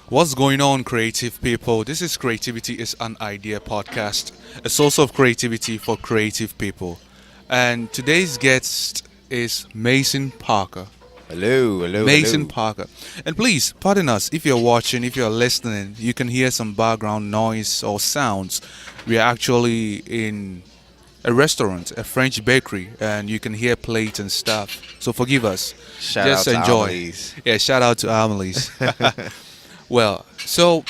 What's going on, creative people? This is Creativity is an Idea podcast, a source of creativity for creative people. And today's guest is Mason Parker. Hello, hello, Mason hello. Parker. And please, pardon us if you're watching, if you're listening, you can hear some background noise or sounds. We are actually in a restaurant, a French bakery, and you can hear plates and stuff. So forgive us. Shout Just out to enjoy. Amelie's. Yeah, shout out to Amelie's. Well, so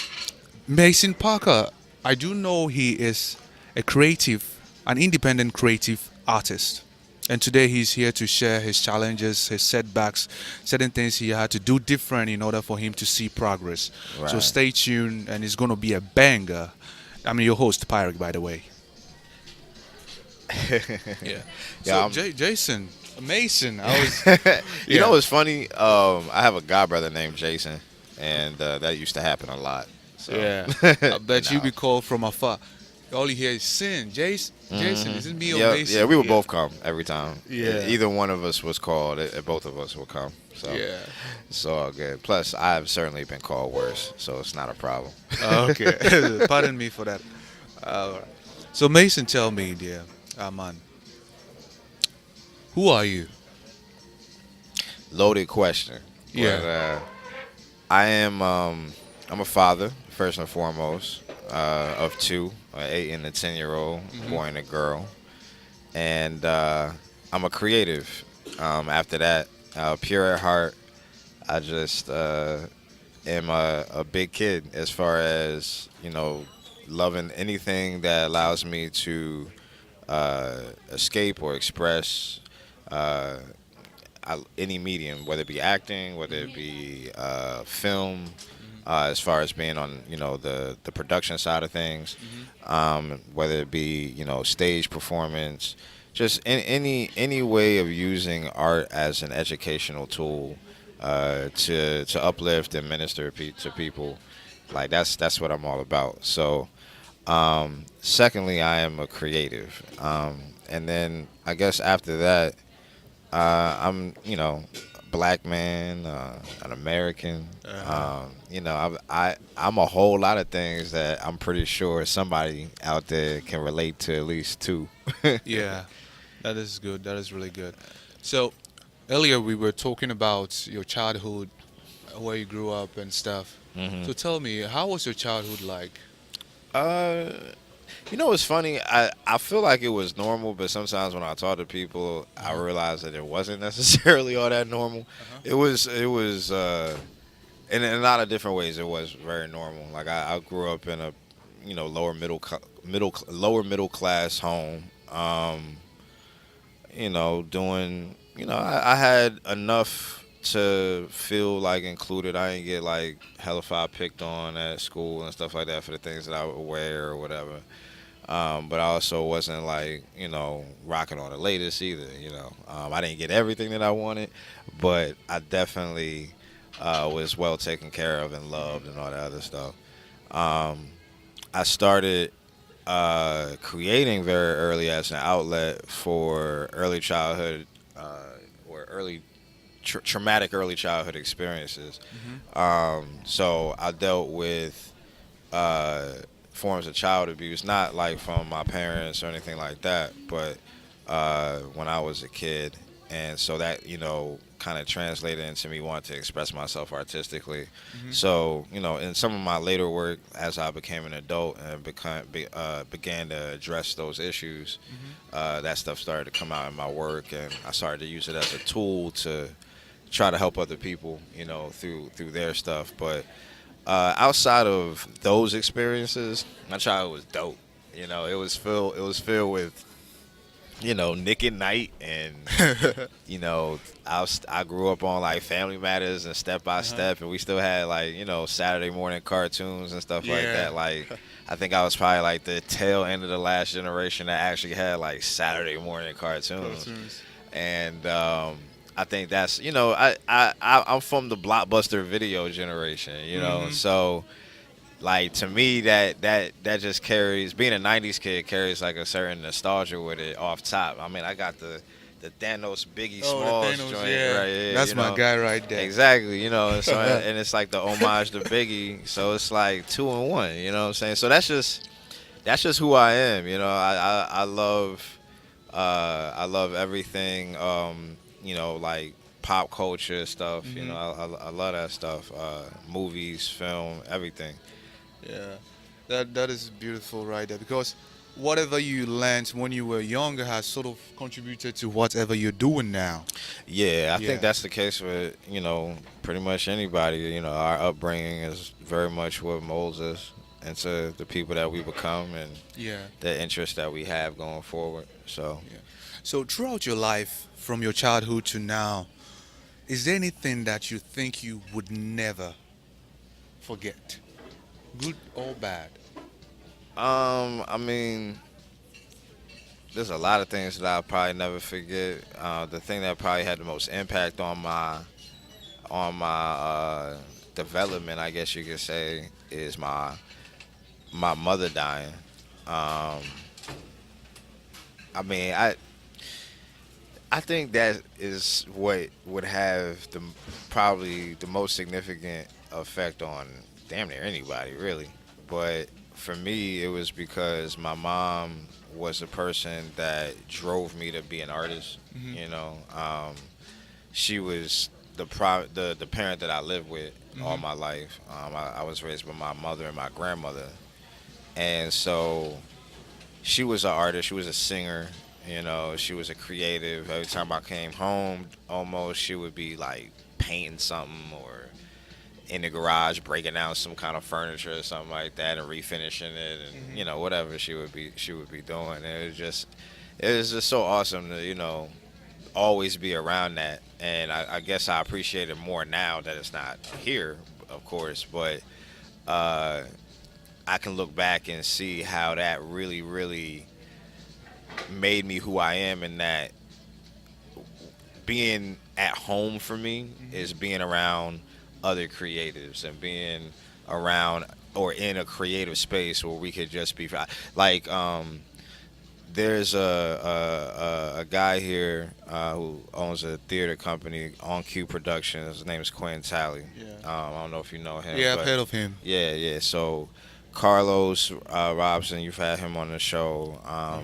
Mason Parker, I do know he is a creative, an independent creative artist. And today he's here to share his challenges, his setbacks, certain things he had to do different in order for him to see progress. So Right. stay tuned, and it's going to be a banger. I'm your host, Pyeric, by the way. Yeah. Yeah, So, I'm, Jason, Mason, I was. you Yeah. know what's funny? I have a god brother named Jason, and that used to happen a lot. So, Yeah. I bet you nah. be called from afar. All you hear is sin. Jason, is it me or Yeah, Mason? yeah, we would both come every time. Yeah. Either one of us was called, both of us will come. So Yeah. it's all good. Plus, I've certainly been called worse, so it's not a problem. Okay. Pardon me for that. All right. So Mason, tell me, dear man, who are you? Loaded question. Yeah. But, I am. I'm a father first and foremost of two, an 8 and a 10-year-old boy and a girl, and I'm a creative. After that, pure at heart. I just am a big kid as far as loving anything that allows me to escape or express. Uh, any medium, whether it be acting, whether it be film, as far as being on the production side of things, whether it be stage performance, just in any way of using art as an educational tool to uplift and minister to people, like that's what I'm all about. So, secondly, I am a creative, and then I guess after that. I'm, black man, an American. Uh-huh. I'm a whole lot of things that I'm pretty sure somebody out there can relate to at least two. Yeah. That is good. That is really good. So earlier we were talking about your childhood, where you grew up and stuff. So tell me, how was your childhood like? Uh, what's funny? I feel like it was normal, but sometimes when I talk to people, I Uh-huh. realize that it wasn't necessarily all that normal. Uh-huh. It was in a lot of different ways. It was very normal. Like I grew up in a lower middle class home. Doing I had enough to feel like included. I didn't get like hellified picked on at school and stuff like that for the things that I would wear or whatever. But I also wasn't like rocking on the latest either. I didn't get everything that I wanted, but I definitely was well taken care of and loved and all that other stuff. Um, I started creating very early as an outlet for early childhood or traumatic early childhood experiences. Hmm. So I dealt with uh, forms of child abuse, not like from my parents or anything like that, but when I was a kid. And so that, kind of translated into me wanting to express myself artistically. Hmm. So, in some of my later work, as I became an adult and began to address those issues, Hmm. that stuff started to come out in my work, and I started to use it as a tool to try to help other people, through their stuff. But outside of those experiences, my childhood was dope. It was filled with Nick at Night, and I grew up on like Family Matters and Step by Uh-huh. Step, and we still had like Saturday morning cartoons and stuff like Yeah. that. Like I think I was probably like the tail end of the last generation that actually had like Saturday morning cartoons, Cartoons. and I think that's I'm from the blockbuster video generation, Hmm. so like to me that just carries being a 90s kid carries like a certain nostalgia with it off top. I mean, I got the the Thanos Biggie Oh, the Smalls Thanos, joint, yeah. right? Yeah, That's you my know. guy right there. Exactly, you know, so and it's like the homage to Biggie, so it's like 2 in 1, you know what I'm saying? So that's just who I am, you know. I love everything, you know, like pop culture stuff, you know. I love that stuff, movies, film, everything. Yeah, that is beautiful right there because whatever you learned when you were younger has sort of contributed to whatever you're doing now. Yeah, I think Yeah, that's the case with, you know, pretty much anybody. You know, our upbringing is very much what molds us into the people that we become and yeah, the interests that we have going forward. So, yeah. So throughout your life, from your childhood to now, is there anything that you think you would never forget, good or bad? I mean, there's a lot of things that I'll probably never forget. The thing that probably had the most impact on my development, I guess you could say, is my mother dying. Um, I mean, I think that is what would have probably the most significant effect on damn near anybody, really. But for me, it was because my mom was the person that drove me to be an artist. Hmm. You know, she was the parent that I lived with all Hmm. my life. I was raised by my mother and my grandmother, and so she was an artist. She was a singer. You know, she was a creative. Every time I came home, almost she would be like painting something or in the garage breaking down some kind of furniture or something like that and refinishing it and Hmm. you know whatever she would be doing. And it was just so awesome to always be around that. And I guess I appreciate it more now that it's not here, of course. But uh, I can look back and see how that really, really made me who I am, and that being at home for me is being around other creatives and being around or in a creative space where we could just be like there's a guy here who owns a theater company, On Cue Productions. His name is Quinn Talley. Yeah. I don't know if you know him, Yeah, I've but heard of him. yeah. So Carlos Robson, you've had him on the show. Uh-huh.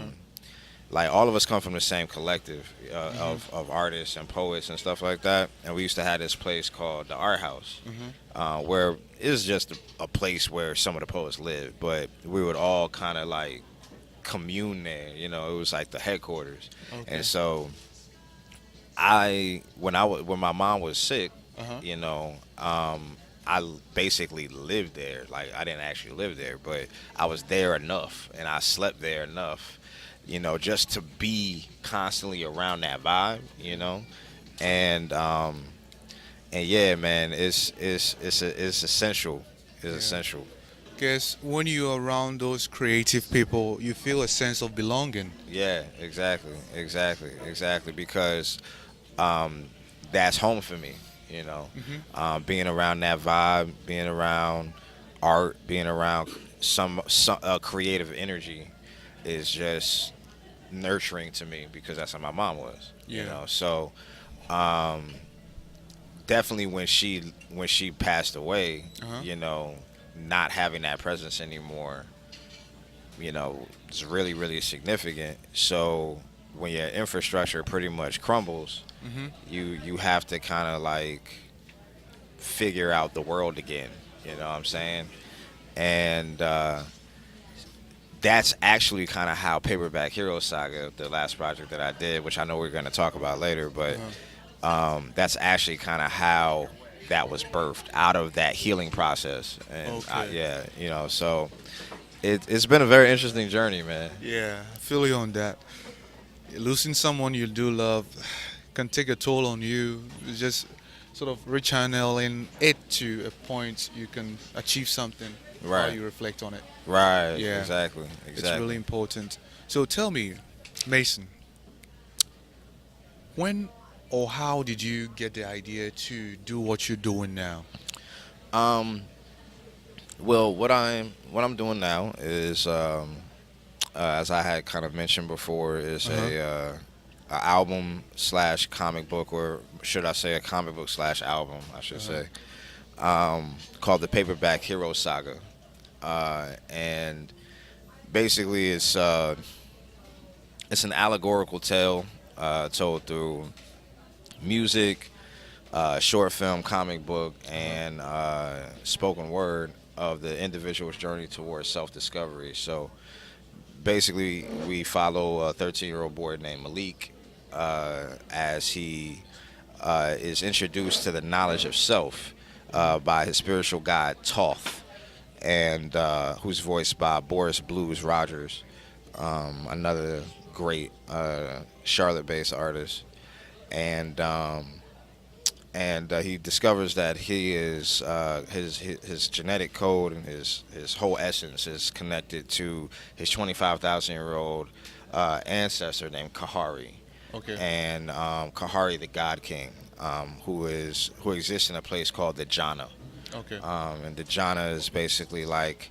Like all of us come from the same collective Hmm. of artists and poets and stuff like that. And we used to have this place called the Art House, Hmm. where it's just a place where some of the poets lived, but we would all kind of like commune there. You know, it was like the headquarters. Okay. And so when my mom was sick, Uh-huh. you know, I basically lived there. Like I didn't actually live there, but I was there enough, and I slept there enough, just to be constantly around that vibe, and yeah, man, it's essential. It's Yeah. essential. Guess when you're around those creative people, you feel a sense of belonging. Yeah, exactly. Because um, that's home for me. Hmm. Being around that vibe, being around art, being around some creative energy is just nurturing to me because that's how my mom was. Yeah. So um, definitely when she passed away, Uh-huh. not having that presence anymore, is really, really significant. So when your infrastructure pretty much crumbles, Hmm. you have to kind of like figure out the world again. You know what I'm saying? And that's actually kind of how Paperback Hero Saga, the last project that I did, which I know we're going to talk about later, but Uh-huh. that's actually kind of how that was birthed out of that healing process. And Okay. yeah, so it's been a very interesting journey, man. Yeah, I feel you on that. Losing someone you do love can take a toll on you. It's just sort of rechanneling it to a point you can achieve something while Right, you reflect on it. right, Yeah, exactly, it's really exactly. important. So tell me, Mason, when or how did you get the idea to do what you're doing now? Um, well, what I'm doing now is, as I had kind of mentioned before, is Uh huh. album slash comic book, or should I say a comic book slash album, I should say, called the Paperback Hero Saga. And basically it's an allegorical tale told through music, short film, comic book, and spoken word of the individual's journey towards self-discovery. So basically, we follow a 13-year-old boy named Malik as he is introduced to the knowledge of self by his spiritual guide Toth, and who's voiced by Boris Blues Rogers, another great Charlotte-based artist, and he discovers that he is his genetic code and his whole essence is connected to his 25,000-year-old ancestor named Kahari. Okay. And Kahari, the God King, who exists in a place called the Jhana. Okay. And the Jhana is basically like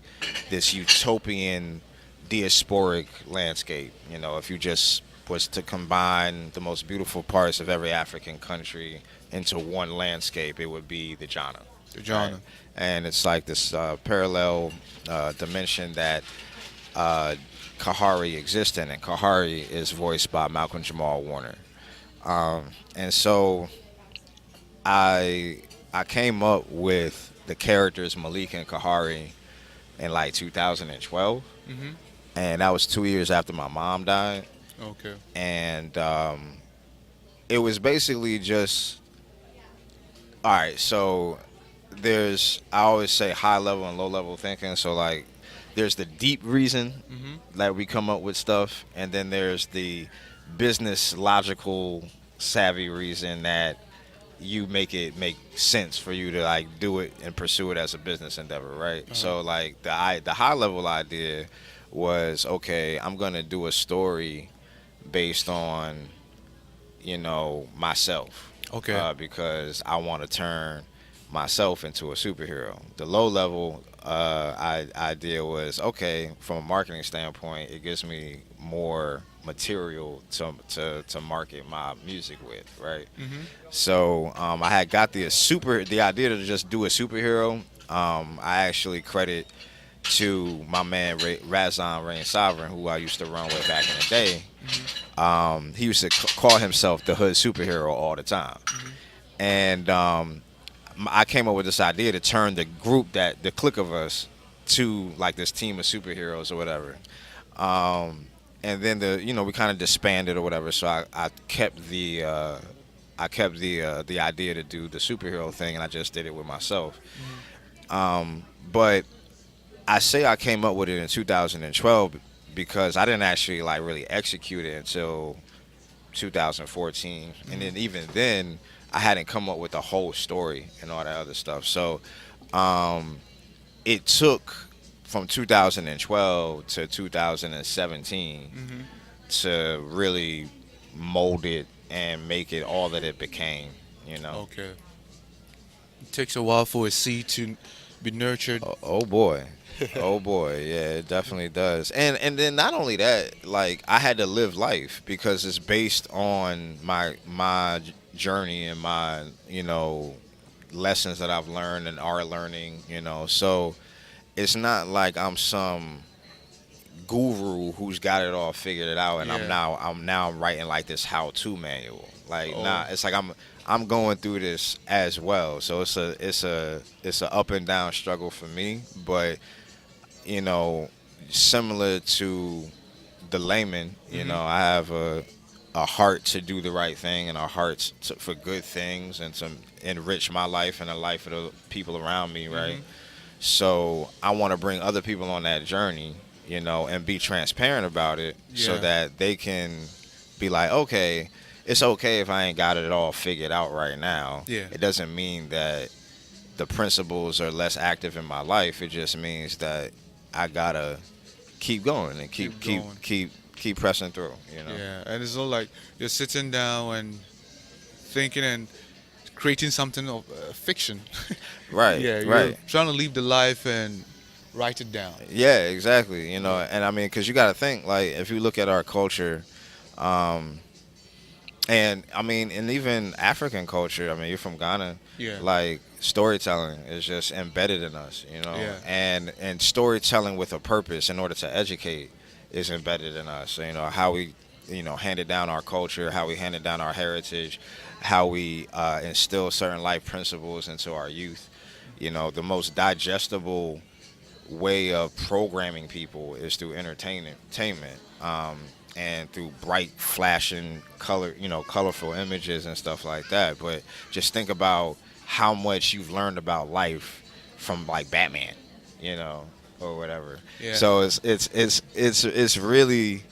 this utopian diasporic landscape. You know, if you just was to combine the most beautiful parts of every African country into one landscape, it would be the Jhana. The Jhana. Right? And it's like this parallel dimension that Kahari exists in, and Kahari is voiced by Malcolm Jamal Warner. And so I came up with the characters Malik and Kahari in like 2012, and that was 2 years after my mom died. Okay. And it was basically just, all right, so I always say high level and low level thinking. So like there's the deep reason that we come up with stuff, and then there's the business logical savvy reason that you make it make sense for you to like do it and pursue it as a business endeavor, right? So like the high level idea was, okay, I'm gonna do a story based on, you know, myself. Okay. Because I want to turn myself into a superhero. The low level idea was, okay, from a marketing standpoint, it gives me more material to market my music with, right? So I had got the idea to just do a superhero. I actually credit to my man Razan Rain Sovereign, who I used to run with back in the day. He used to call himself the hood superhero all the time. And I came up with this idea to turn the clique of us to like this team of superheroes or whatever. And then we kind of disbanded or whatever. So I kept the idea to do the superhero thing, and I just did it with myself. But I say I came up with it in 2012 because I didn't actually like really execute it until 2014, and then even then I hadn't come up with the whole story and all that other stuff. So it took from 2012 to 2017 to really mold it and make it all that it became, you know. Okay. It takes a while for a seed to be nurtured. Oh boy. Oh boy, yeah, it definitely does. And then not only that, like I had to live life because it's based on my journey and my, you know, lessons that I've learned and are learning, you know. So it's not like I'm some guru who's got it all figured out and I'm now writing like this how-to manual. Like nah, it's like I'm going through this as well. So it's a up and down struggle for me, but you know, similar to the layman, you know, I have a heart to do the right thing and a heart for good things and to enrich my life and the life of the people around me, right? So I want to bring other people on that journey, you know, and be transparent about it so that they can be like, okay, it's okay if I ain't got it all figured out right now. Yeah. It doesn't mean that the principles are less active in my life. It just means that I gotta keep going and keep pressing through, you know. Yeah, and it's not like you're sitting down and thinking and creating something of fiction. Right. Yeah, you're right. trying to live the life and write it down. Yeah, exactly. You know, and I mean, because you got to think, like, if you look at our culture, And I mean, and even African culture. I mean, you're from Ghana. Yeah. Like storytelling is just embedded in us, you know. Yeah. And storytelling with a purpose in order to educate is embedded in us. So, you know how we, handed down our culture, how we handed down our heritage, how we instill certain life principles into our youth. You know, the most digestible way of programming people is through entertainment. And through bright, flashing, colorful images and stuff like that. But just think about how much you've learned about life from like Batman, or whatever. Yeah. So it's really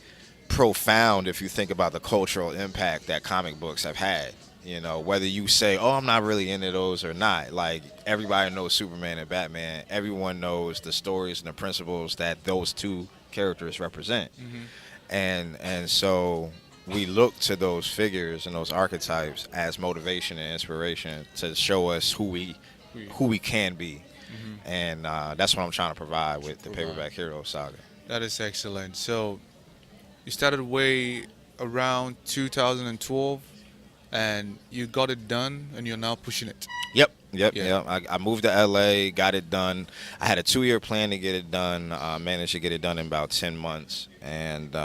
profound if you think about the cultural impact that comic books have had. You know, whether you say, "Oh, I'm not really into those" or not, like everybody knows Superman and Batman. Everyone knows the stories and the principles that those two characters represent. And so we look to those figures and those archetypes as motivation and inspiration to show us who we can be. And that's what I'm trying to provide with the Paperback Hero saga. That is excellent. So you started way around 2012, and you got it done, and you're now pushing it. Yep. Yeah. I moved to LA, got it done. I had a 2-year plan to get it done. Managed to get it done in about 10 months, and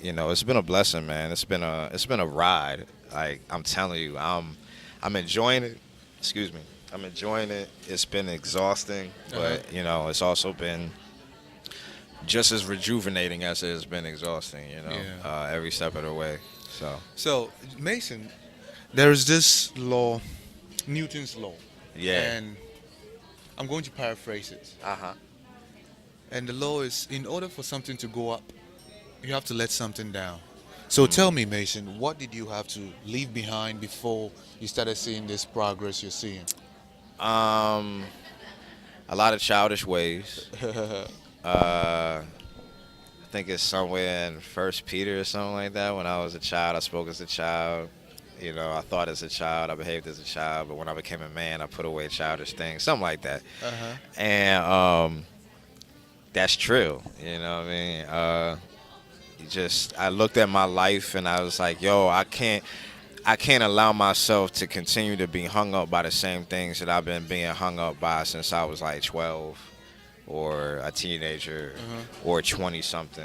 it's been a blessing, man. It's been a ride. Like I'm telling you, I'm enjoying it. Excuse me. I'm enjoying it. It's been exhausting, but it's also been just as rejuvenating as it has been exhausting. Every step of the way. So Mason, there is this law, Newton's law. Yeah. And I'm going to paraphrase it. Uh-huh. And the law is, in order for something to go up, you have to let something down. So tell me, Mason, what did you have to leave behind before you started seeing this progress you're seeing? A lot of childish ways. I think it's somewhere in First Peter or something like that. When I was a child, I spoke as a child. I thought as a child, I behaved as a child, but when I became a man, I put away childish things, something like that. And that's true. You know what I mean? I looked at my life and I was like, yo, I can't allow myself to continue to be hung up by the same things that I've been being hung up by since I was like 12 or a teenager or 20-something,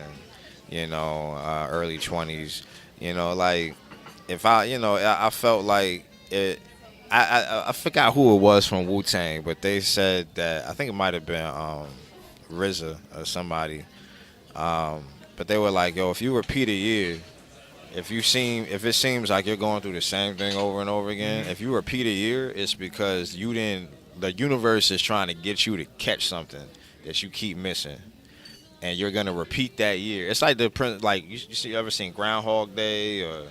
early 20s. Like if I felt like it. I forgot who it was from Wu-Tang, but they said that, I think it might have been RZA or somebody. But they were like, yo, if you repeat a year, if it seems like you're going through the same thing over and over again, if you repeat a year, it's because the universe is trying to get you to catch something that you keep missing. And you're going to repeat that year. It's like you ever seen Groundhog Day or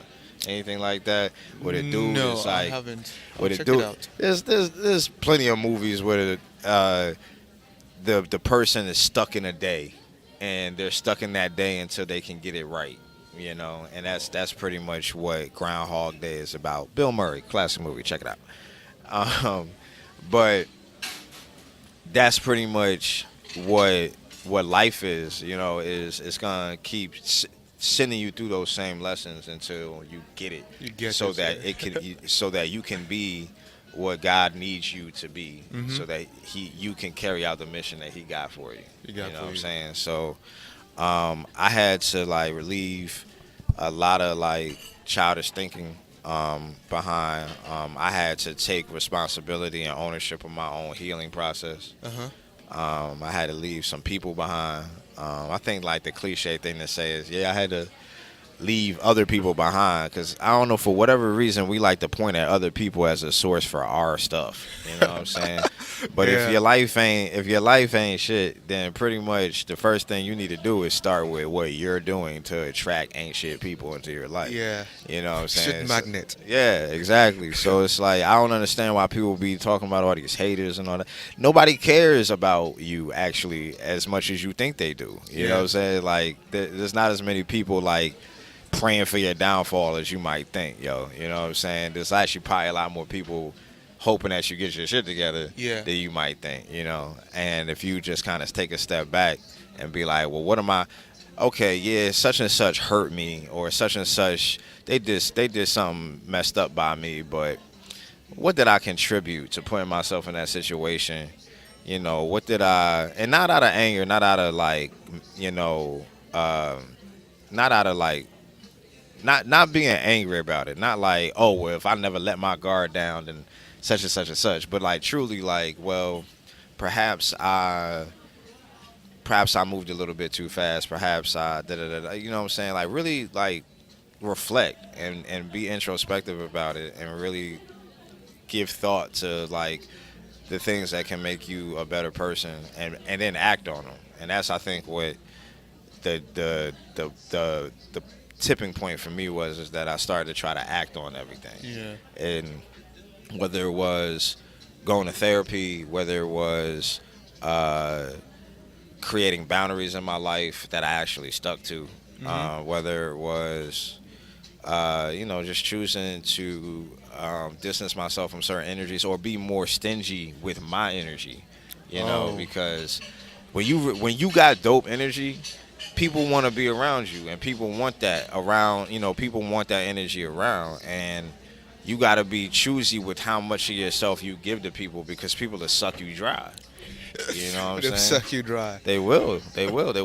anything like that? Where the dude is like, I haven't. Check it out. There's plenty of movies where the person is stuck in a day, and they're stuck in that day until they can get it right, and that's pretty much what Groundhog Day is about. Bill Murray, classic movie, check it out. But that's pretty much what life is. It's gonna keep sending you through those same lessons until you get it, so that you can be what God needs you to be, so that you can carry out the mission that He got for you. You know what I'm saying? So I had to relieve a lot of childish thinking behind. I had to take responsibility and ownership of my own healing process. I had to leave some people behind. I think the cliche thing to say is, I had to leave other people behind, because I don't know, for whatever reason we like to point at other people as a source for our stuff. You know what I'm saying? But if your life ain't shit, then pretty much the first thing you need to do is start with what you're doing to attract ain't shit people into your life. Yeah. You know what I'm saying? Shit magnet. Yeah, exactly. So it's I don't understand why people be talking about all these haters and all that. Nobody cares about you actually as much as you think they do. You know what I'm saying? There's not as many people praying for your downfall as you might think, yo. You know what I'm saying? There's actually probably a lot more people hoping that you get your shit together than you might think, And if you just kind of take a step back and be like, well, what am I okay, yeah, such and such hurt me, or such and such they did something messed up by me, but what did I contribute to putting myself in that situation? What did I, and not out of anger, not out of like, you know, not out of like, not being angry about it, not like, oh, well, if I never let my guard down, then such and such and such, but like truly like, well, perhaps I moved a little bit too fast, perhaps I da da da, you know what I'm saying? Like really like reflect and be introspective about it, and really give thought to like the things that can make you a better person, and then act on them. And that's, I think, what the tipping point for me was, is that I started to try to act on everything. Yeah. And whether it was going to therapy, whether it was creating boundaries in my life that I actually stuck to, whether it was just choosing to distance myself from certain energies, or be more stingy with my energy, because when you got dope energy, people want to be around you, and people want that around, people want that energy around, and you got to be choosy with how much of yourself you give to people, because people will suck you dry. You know what I'm saying? They'll suck you dry. They will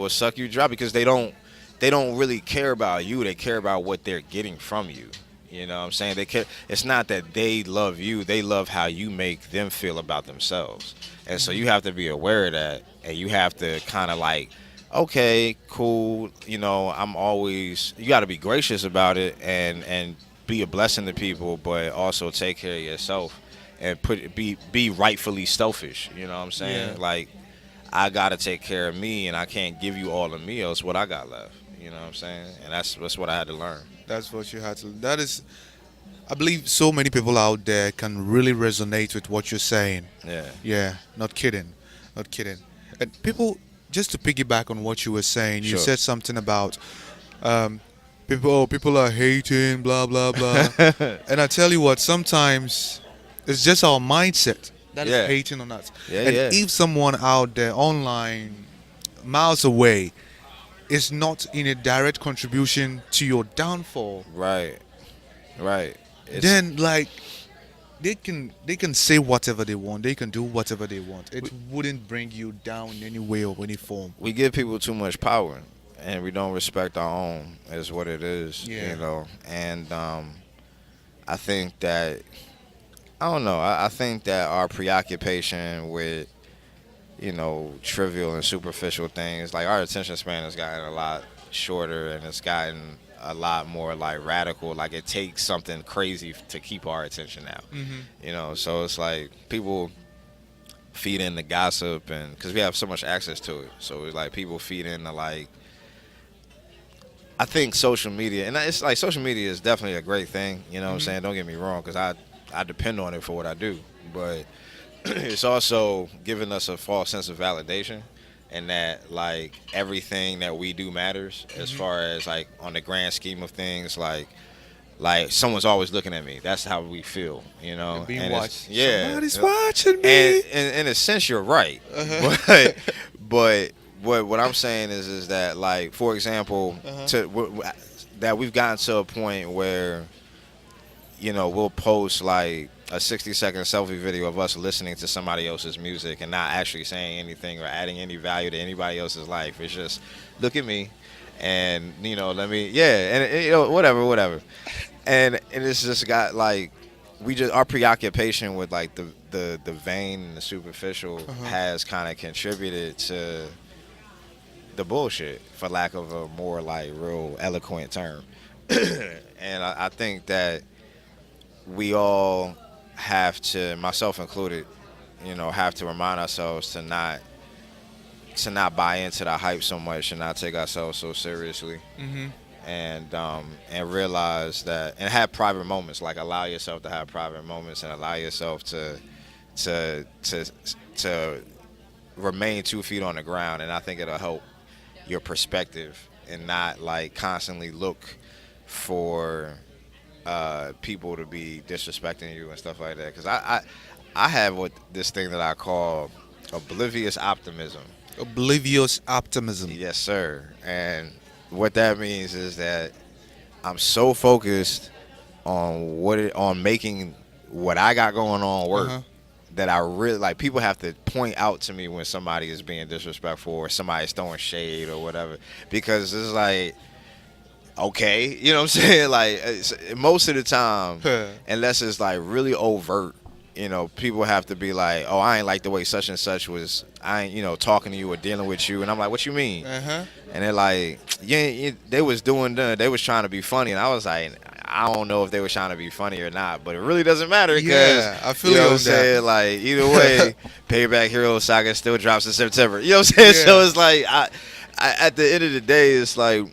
suck you dry, because they don't really care about you. They care about what they're getting from you. You know what I'm saying? They care. It's not that they love you. They love how you make them feel about themselves. And so you have to be aware of that, and you have to kind of like, okay, cool. You got to be gracious about it, and be a blessing to people, but also take care of yourself, and be rightfully selfish. You know what I'm saying? Yeah. Like, I got to take care of me, and I can't give you all of me, else what I got left. You know what I'm saying? And that's what I had to learn. That's what you had to. That is, I believe so many people out there can really resonate with what you're saying. Yeah. Yeah, not kidding. And people, just to piggyback on what you were saying, you Sure. said something about people are hating, blah, blah, blah. And I tell you what, sometimes it's just our mindset that is Yeah. hating on us. Yeah, and yeah. if someone out there online, miles away, is not in a direct contribution to your downfall, Right. then like they can say whatever they want, they can do whatever they want. It wouldn't bring you down in any way or any form. We give people too much power, and we don't respect our own, is what it is. Yeah. And I think that, I don't know, I think that our preoccupation with trivial and superficial things, like our attention span has gotten a lot shorter, and it's gotten a lot more like radical. Like, it takes something crazy to keep our attention now. So it's like people feed into gossip, and because we have so much access to it, so it's like people feed into like, I think social media, and it's like social media is definitely a great thing. You know what I'm saying? Don't get me wrong, because I depend on it for what I do, but it's also giving us a false sense of validation, and that like everything that we do matters, as far as like on the grand scheme of things, like someone's always looking at me. That's how we feel, You're being And watched. yeah, Somebody's watching me. And in a sense, you're right. But what I'm saying is that, like, for example, that we've gotten to a point where we'll post like a 60-second selfie video of us listening to somebody else's music and not actually saying anything or adding any value to anybody else's life. It's just, look at me, and let me, and whatever, and it's just got like, our preoccupation with like the vain and the superficial has kind of contributed to the bullshit, for lack of a more like real eloquent term. And I think that we all have to, myself included, have to remind ourselves to not buy into the hype so much, and not take ourselves so seriously. And realize that, and have private moments. Like, allow yourself to have private moments, and allow yourself to remain 2 feet on the ground. And I think it'll help your perspective, and not like constantly look for people to be disrespecting you and stuff like that. Because I have this thing that I call oblivious optimism. Oblivious optimism. Yes, sir. And what that means is that I'm so focused on making what I got going on work that I really like. People have to point out to me when somebody is being disrespectful or somebody's throwing shade or whatever, because it's like, okay, you know what I'm saying? Like most of the time, unless it's like really overt, you know, people have to be like, oh, I ain't like the way such and such was, I ain't, you know, talking to you or dealing with you. And I'm like, what you mean? And they're like, yeah, they was they was trying to be funny. And I was like, I don't know if they were trying to be funny or not, but it really doesn't matter because, I feel you know you what on I'm saying? that. Like, either way, Payback Hero Saga still drops in September. You know what I'm saying? So it's like, I at the end of the day, it's like,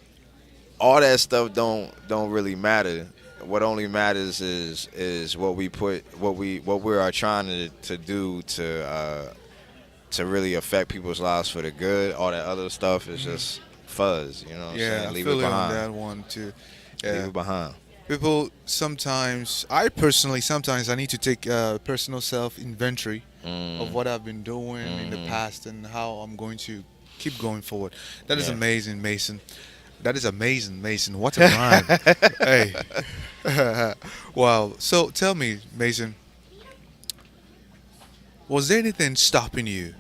all that stuff don't really matter. What only matters is what we are trying to do to really affect people's lives for the good. All that other stuff is just fuzz, you know what I'm saying? Leave I feel it you on behind. that one too. Yeah. Leave it behind. People sometimes, I personally sometimes I need to take personal self inventory of what I've been doing in the past and how I'm going to keep going forward. That is amazing, Mason. That is amazing, Mason. What a rhyme. Hey. Wow. So tell me, Mason, was there anything stopping you?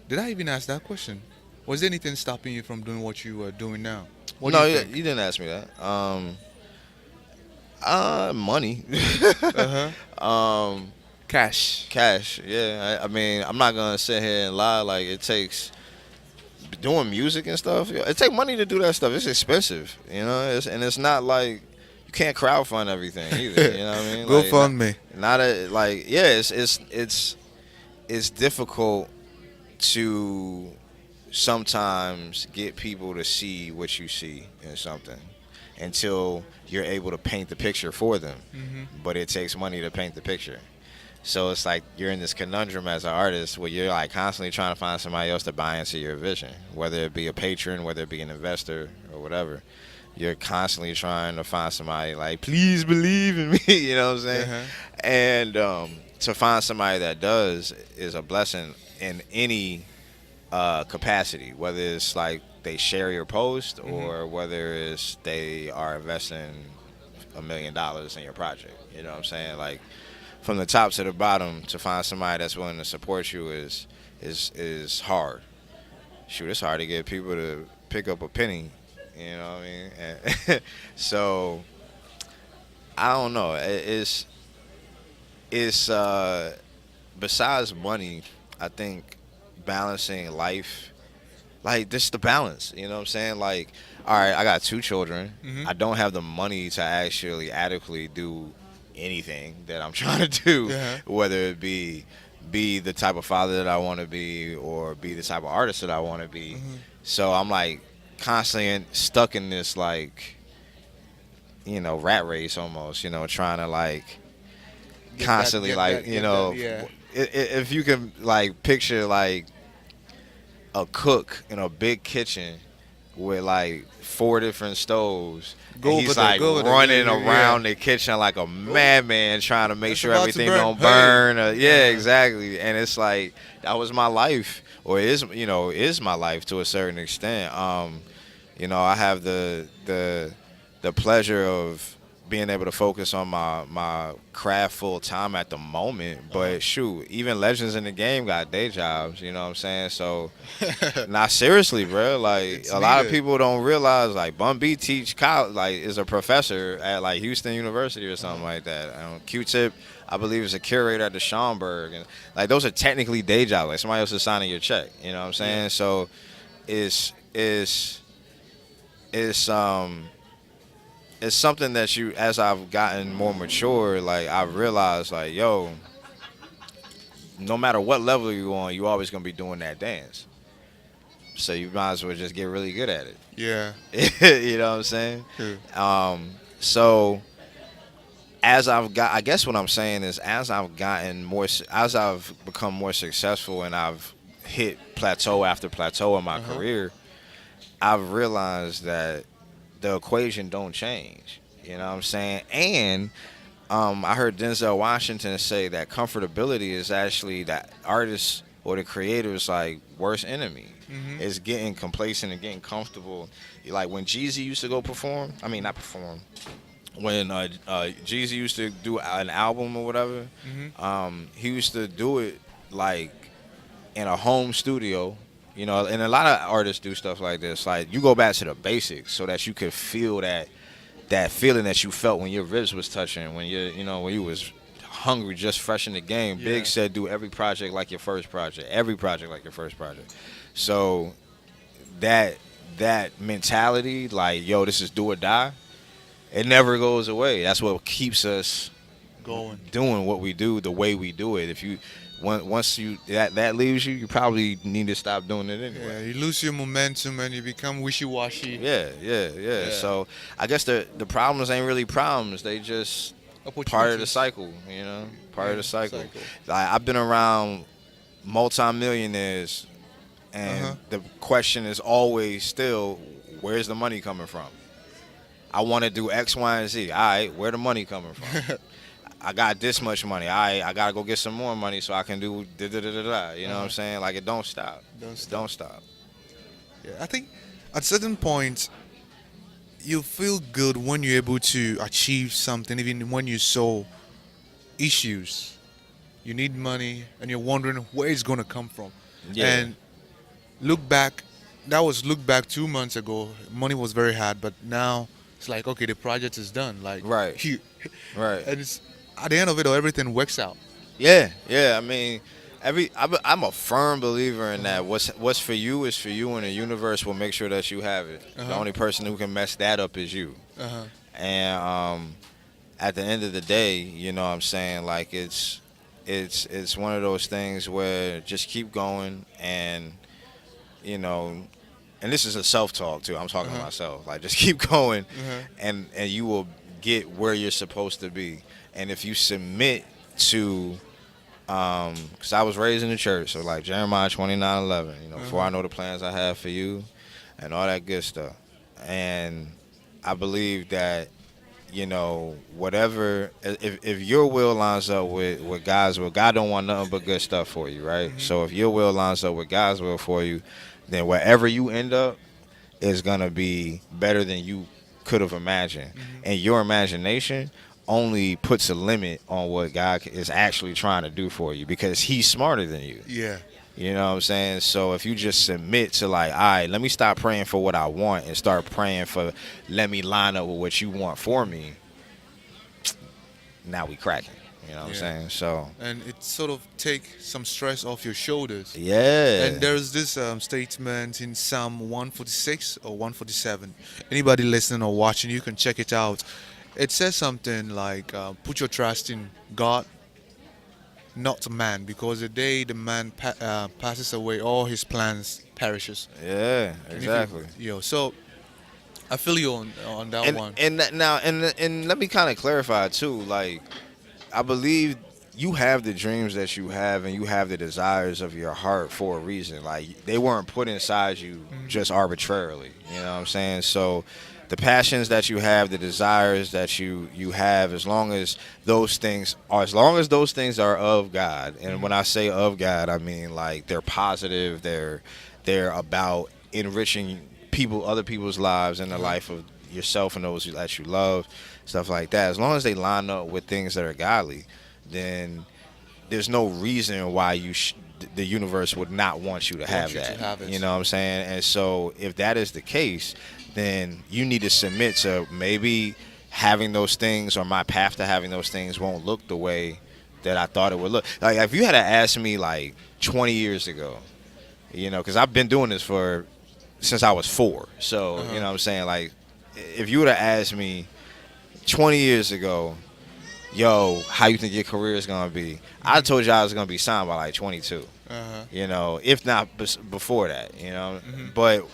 Did I even ask that question? Was there anything stopping you from doing what you are doing now? What do No, you think? you didn't ask me that. Money. Cash. Cash. Yeah. I mean, I'm not gonna sit here and lie. Like, it takes doing music and stuff. It takes money to do that stuff. It's expensive, you know. And it's not like you can't crowdfund everything either. You know what I mean? Go like, fund me. Not a like. Yeah. It's difficult to sometimes get people to see what you see in something until you're able to paint the picture for them. But it takes money to paint the picture. So it's like you're in this conundrum as an artist where you're like constantly trying to find somebody else to buy into your vision, whether it be a patron, whether it be an investor or whatever. You're constantly trying to find somebody like, please believe in me, you know what I'm saying? And to find somebody that does is a blessing in any capacity, whether it's like they share your post or whether it's they are investing $1 million in your project. You know what I'm saying? Like, from the top to the bottom, to find somebody that's willing to support you is hard. Shoot, it's hard to get people to pick up a penny. You know what I mean? And so I don't know. It's besides money, I think balancing life, like just the balance. You know what I'm saying? Like, all right, I got 2 children. I don't have the money to actually adequately do anything that I'm trying to do, whether it be the type of father that I want to be or be the type of artist that I want to be. So I'm like constantly stuck in this, like, you know, rat race almost, you know, trying to like constantly if you can like picture like a cook in a big kitchen with like 4 different stoves. He's like running around the kitchen like a madman trying to make sure everything don't burn. Exactly. And it's like, that was my life, or is my life to a certain extent. You know, I have the pleasure of being able to focus on my craft full time at the moment. But shoot, even legends in the game got day jobs, you know what I'm saying? So, not seriously, bro. Like, a lot of people don't realize, like, Bun B teach college, like, is a professor at, like, Houston University or something like that. Q-Tip, I believe, is a curator at the Schomburg. And, like, those are technically day jobs. Like, somebody else is signing your check, you know what I'm saying? So, it's something that as I've gotten more mature, like, I've realized, like, yo, no matter what level you're on, you're always going to be doing that dance. So you might as well just get really good at it. Yeah. You know what I'm saying? So I guess what I'm saying is, as I've become more successful and I've hit plateau after plateau in my career, I've realized that the equation don't change. You know what I'm saying? And I heard Denzel Washington say that comfortability is actually that artists or the creator's like worst enemy. Mhm. It's getting complacent and getting comfortable. Like when Jeezy used to go perform, I mean not perform. When Jeezy used to do an album or whatever, he used to do it like in a home studio, you know. And a lot of artists do stuff like this. Like you go back to the basics so that you could feel that feeling that you felt when your ribs was touching, when when you was hungry, just fresh in the game. Yeah. Big said, do every project like your first project, every project like your first project. So that mentality, like yo, this is do or die. It never goes away. That's what keeps us Going. doing what we do the way we do it. If you once you that leaves you, you probably need to stop doing it anyway. Yeah, you lose your momentum and you become wishy-washy. Yeah. So I guess the problems ain't really problems. They just part of the cycle, you know? Part of the cycle. Like I've been around multi-millionaires, and the question is always still, where's the money coming from? I want to do X, Y, and Z. All right, where the money coming from? I got this much money. All right, I got to go get some more money so I can do da-da-da-da-da. You know what I'm saying? Like, it don't stop. Don't stop. Yeah, I think at certain point, you feel good when you're able to achieve something, even when you solve issues. You need money, and you're wondering where it's going to come from. Yeah. And look back 2 months ago. Money was very hard, but now it's like, okay, the project is done. Like, Right. Right. And it's at the end of it, everything works out. Yeah. I mean, I'm a firm believer in that. What's for you is for you, and the universe will make sure that you have it. The only person who can mess that up is you. And at the end of the day, you know what I'm saying? Like it's one of those things where just keep going, and you know, and this is a self-talk too. I'm talking to myself. Like just keep going, and you will get where you're supposed to be. And if you submit to, because I was raised in the church, so like Jeremiah 29:11, you know, for I know the plans I have for you, and all that good stuff. And I believe that, you know, whatever, if your will lines up with God's will, God don't want nothing but good stuff for you, right? So if your will lines up with God's will for you, then wherever you end up is gonna be better than you could have imagined. And your imagination only puts a limit on what God is actually trying to do for you, because he's smarter than you. Yeah. You know what I'm saying? So if you just submit to like, all right, let me stop praying for what I want and start praying for, let me line up with what you want for me, now we cracking. You know what I'm saying? So, and it sort of take some stress off your shoulders. yeah. And there's this statement in Psalm 146 or 147. Anybody listening or watching, you can check it out. It says something like, put your trust in God, not man, because the day the man passes away, all his plans perishes. Yeah, exactly. So I feel you on that one. And now, and let me kind of clarify too. Like, I believe you have the dreams that you have, and you have the desires of your heart for a reason. Like, they weren't put inside you just arbitrarily. You know what I'm saying? So the passions that you have, the desires that you have, as long as those things are of God. And when I say of God, I mean like they're positive, they're about enriching other people's lives and the life of yourself and those that you love, stuff like that. As long as they line up with things that are godly, then there's no reason why the universe would not want you to have that. You know what I'm saying? And so if that is the case, then you need to submit to maybe having those things, or my path to having those things won't look the way that I thought it would look. Like if you had to ask me like 20 years ago, you know, because I've been doing this since I was 4. So, you know what I'm saying? Like if you would have asked me 20 years ago, yo, how you think your career is going to be? I told you I was going to be signed by like 22. You know, if not before that, you know. But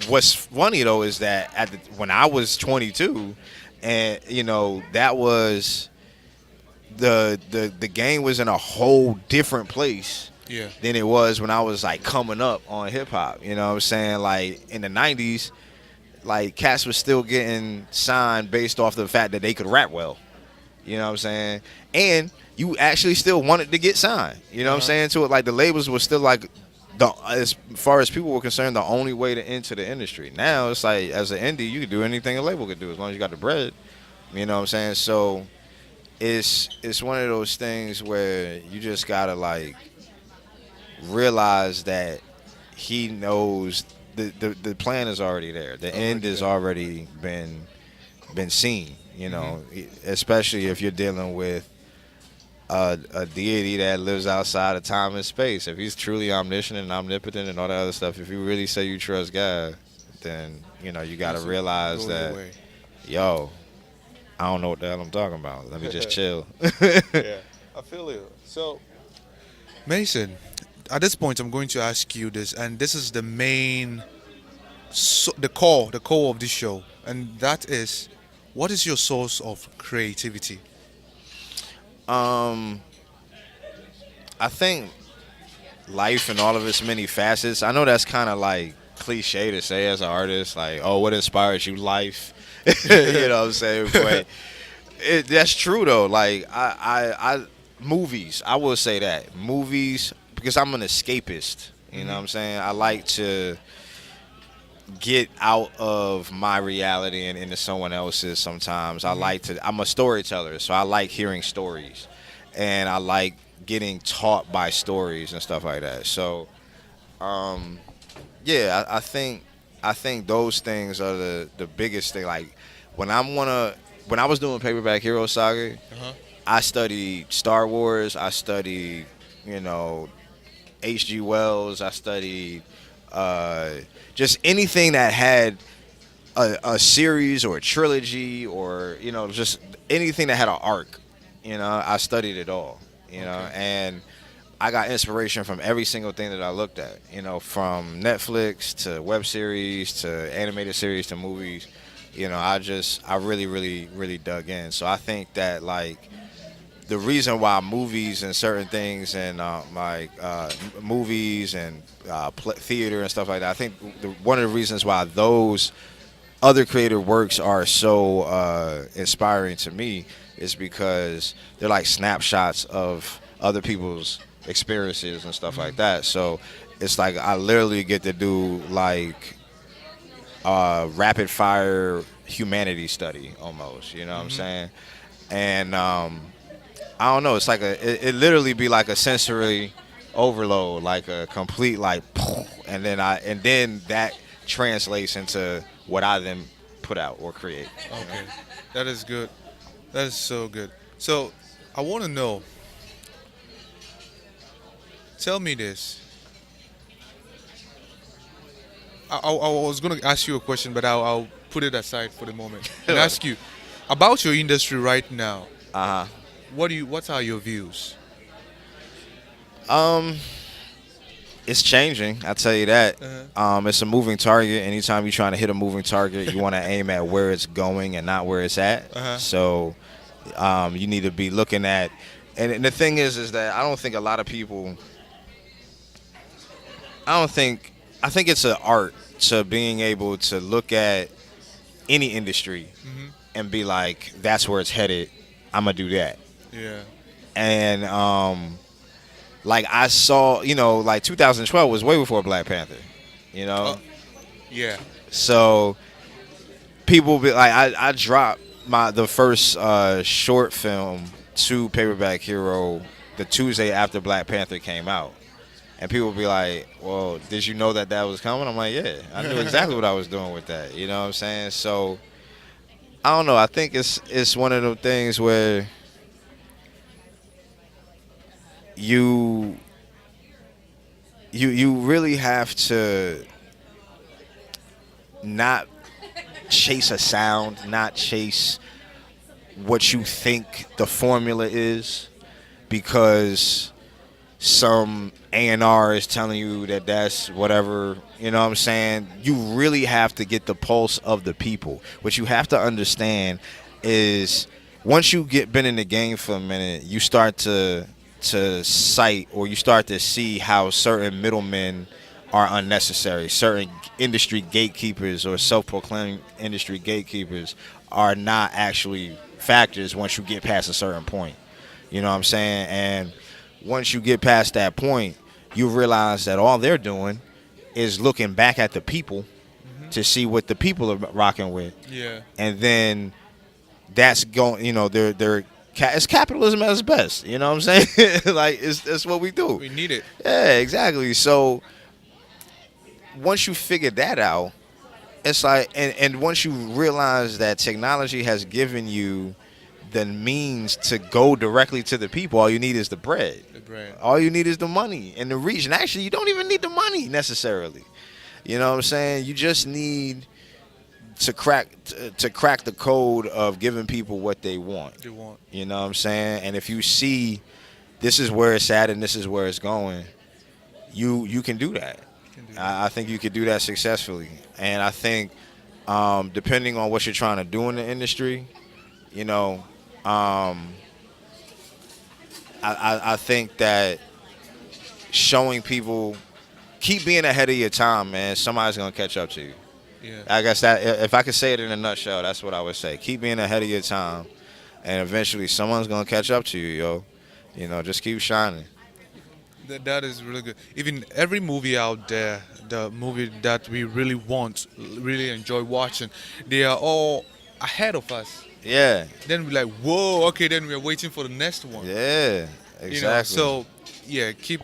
what's funny though is that when I was 22, and you know, that was the game was in a whole different place than it was when I was like coming up on hip hop. You know what I'm saying? Like in the 90s, like cats was still getting signed based off the fact that they could rap well. You know what I'm saying? And you actually still wanted to get signed. You know what I'm saying? To it, like the labels were still like as far as people were concerned, the only way to enter the industry. Now it's like as an indie, you can do anything a label could do as long as you got the bread. You know what I'm saying? So it's one of those things where you just gotta like realize that he knows the plan is already there. The end has already been seen. You know, especially if you're dealing with a deity that lives outside of time and space. If he's truly omniscient and omnipotent and all that other stuff, if you really say you trust God, then you know you got to realize that, yo, I don't know what the hell I'm talking about. Let me just chill. Yeah, I feel you. So, Mason, at this point, I'm going to ask you this, and this is the main, the core of this show, and that is, what is your source of creativity? I think life and all of its many facets. I know that's kind of like cliche to say as an artist, like, oh, what inspires you? Life. You know what I'm saying? But that's true though. Like I movies. I will say that movies, because I'm an escapist. You know what I'm saying? I like to get out of my reality and into someone else's sometimes. I'm a storyteller, so I like hearing stories. And I like getting taught by stories and stuff like that. So, yeah, I think those things are the biggest thing. Like, when I was doing Paperback Hero Saga, I studied Star Wars, I studied, you know, H.G. Wells, I studied just anything that had a series or a trilogy or, you know, just anything that had an arc. You know, I studied it all, you know, and I got inspiration from every single thing that I looked at, you know, from Netflix to web series to animated series to movies. You know, I really, really, really dug in. So I think that, like, the reason why movies and certain things and movies and theater and stuff like that, I think one of the reasons why those other creative works are so inspiring to me is because they're like snapshots of other people's experiences and stuff like that. So it's like I literally get to do like rapid fire humanity study almost, you know what I'm saying? And I don't know, it's like it literally be like a sensory overload, like a complete like, and then that translates into what I then put out or create. Okay, that is good. That is so good. So I want to know. Tell me this. I was going to ask you a question, but I'll put it aside for the moment and ask you about your industry right now. What are your views? It's changing, I'll tell you that. It's a moving target. Anytime you're trying to hit a moving target, you want to aim at where it's going and not where it's at. So you need to be looking at, and the thing is that I don't think a lot of people, I think it's an art to being able to look at any industry and be like, that's where it's headed, I'm going to do that. Yeah. And like I saw, you know, like 2012 was way before Black Panther, you know? Yeah. So people be like, I dropped the first short film to Paperback Hero the Tuesday after Black Panther came out. And people be like, well, did you know that was coming? I'm like, yeah, I knew exactly what I was doing with that. You know what I'm saying? So I don't know. I think it's one of those things where you really have to not chase a sound, not chase what you think the formula is, because some A&R is telling you that that's whatever, you know what I'm saying? You really have to get the pulse of the people. What you have to understand is once you been in the game for a minute, you start to cite, or you start to see how certain middlemen are unnecessary. Certain industry gatekeepers or self-proclaimed industry gatekeepers are not actually factors once you get past a certain point. You know what I'm saying? And once you get past that point, you realize that all they're doing is looking back at the people to see what the people are rocking with. Yeah. And then that's going, it's capitalism at its best. You know what I'm saying? Like, that's what we do. We need it. Yeah, exactly. So once you figure that out, it's like, and once you realize that technology has given you the means to go directly to the people, all you need is the bread. The bread. All you need is the money and the reach. And actually, you don't even need the money necessarily. You know what I'm saying? You just need to crack the code of giving people what they want. You know what I'm saying? And if you see this is where it's at and this is where it's going, you can do that. I think you could do that successfully. And I think depending on what you're trying to do in the industry, I think that showing people, keep being ahead of your time, man. Somebody's going to catch up to you. Yeah. I guess that if I could say it in a nutshell, that's what I would say. Keep being ahead of your time, and eventually someone's going to catch up to you, yo. Just keep shining. That is really good. Even every movie out there, the movie that we really really enjoy watching, they are all ahead of us. Yeah. Then we're like, whoa, okay, then we're waiting for the next one. Yeah, exactly. So, yeah, keep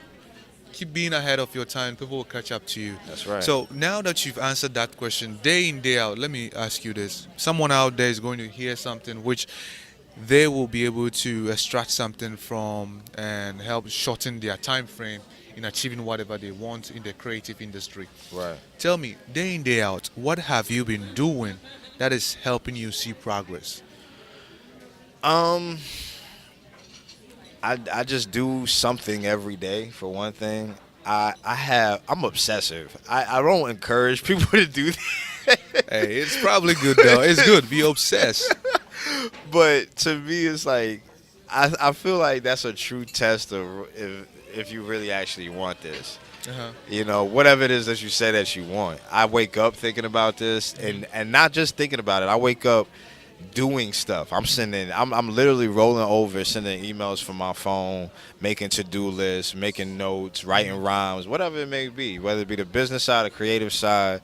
being ahead of your time. People will catch up to you. That's right. So now that you've answered that question, day in, day out, let me ask you this. Someone out there is going to hear something which they will be able to extract something from and help shorten their time frame in achieving whatever they want in the creative industry. Right. Tell me, day in, day out, what have you been doing that is helping you see progress? I just do something every day, for one thing. I'm obsessive. I don't encourage people to do that. Hey, it's probably good though. It's good. Be obsessed. But to me, it's like I feel like that's a true test of if you really actually want this. Uh-huh. Whatever it is that you say that you want. I wake up thinking about this, and not just thinking about it. I wake up doing stuff. I'm literally rolling over, sending emails from my phone, making to-do lists, making notes, writing rhymes, whatever it may be, whether it be the business side or creative side.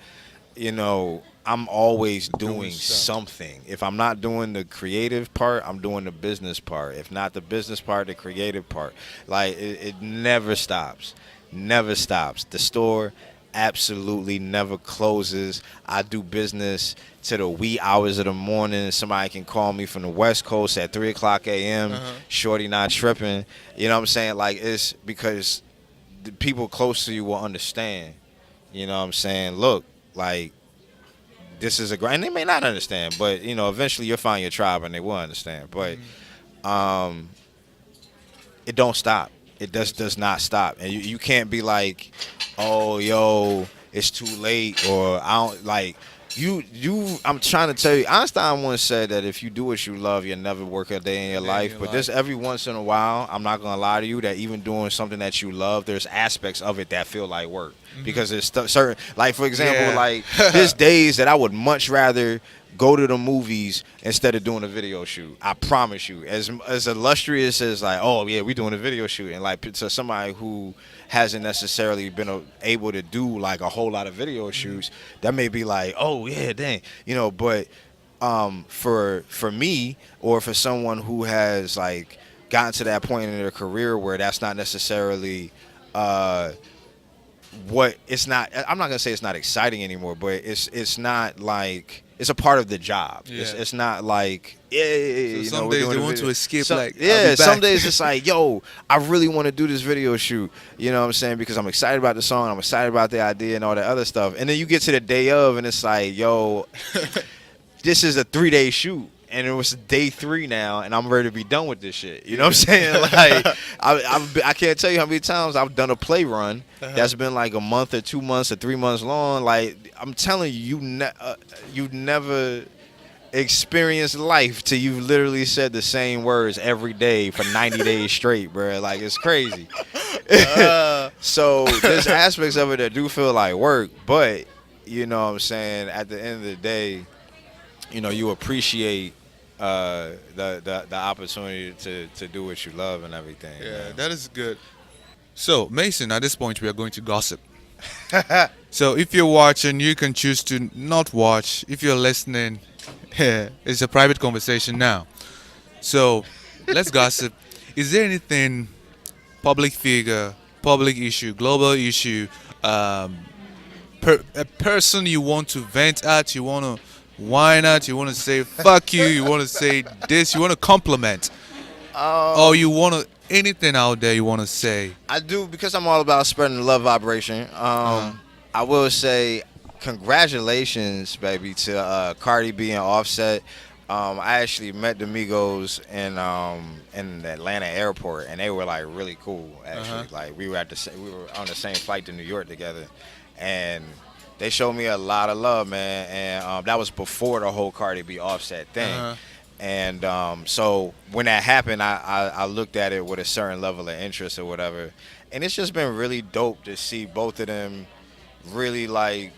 I'm always doing something. If I'm not doing the creative part, I'm doing the business part. If not the business part, the creative part. Like, it never stops. Never stops. The store absolutely never closes. I do business to the wee hours of the morning. Somebody can call me from the West Coast at 3 o'clock a.m. Shorty not tripping. You know what I'm saying? Like, it's because the people close to you will understand. You know what I'm saying? Look, like, this is a grind. They may not understand, but, eventually you'll find your tribe and they will understand. But it don't stop. It does not stop. And you can't be like, oh, yo, it's too late, or I don't, like, I'm trying to tell you, Einstein once said that if you do what you love, you'll never work a day in your life. But just every once in a while, I'm not going to lie to you, that even doing something that you love, there's aspects of it that feel like work. Because there's certain, like, for example, like, there's days that I would much rather go to the movies instead of doing a video shoot. I promise you. As illustrious as, like, oh, yeah, we doing a video shoot. And, like, to somebody who hasn't necessarily been able to do, like, a whole lot of video shoots, that may be like, oh, yeah, dang. But for me, or for someone who has, like, gotten to that point in their career where that's not necessarily it's not, I'm not gonna say it's not exciting anymore, but it's not like, it's a part of the job. Yeah. It's not like, some days they want to escape. Some days it's like, yo, I really want to do this video shoot. You know what I'm saying? Because I'm excited about the song, I'm excited about the idea and all that other stuff. And then you get to the day of, and it's like, yo, this is a 3-day shoot. And it was day 3 now, and I'm ready to be done with this shit. You know what I'm saying? Like, I can't tell you how many times I've done a play run that's been like a month or 2 months or 3 months long. Like, I'm telling you, you never experienced life till you've literally said the same words every day for 90 days straight, bro. Like, it's crazy. So there's aspects of it that do feel like work, but, you know what I'm saying, at the end of the day, you appreciate the opportunity to do what you love and everything. Yeah, Man. that is good. So, Mason, at this point, we are going to gossip. So, if you're watching, you can choose to not watch. If you're listening, it's a private conversation now. So, let's gossip. Is there anything public figure, public issue, global issue, um, a person you want to vent at, you want to whine at, you want to say fuck you, you want to say this, you want to compliment, or you want to anything out there you want to say? I do, because I'm all about spreading the love vibration. I will say congratulations, baby, to Cardi B and Offset. I actually met the Migos in the Atlanta airport, and they were like really cool. Actually, like we were on the same flight to New York together, and they showed me a lot of love, man. And that was before the whole Cardi B Offset thing. And so when that happened, I looked at it with a certain level of interest or whatever, and it's just been really dope to see both of them really like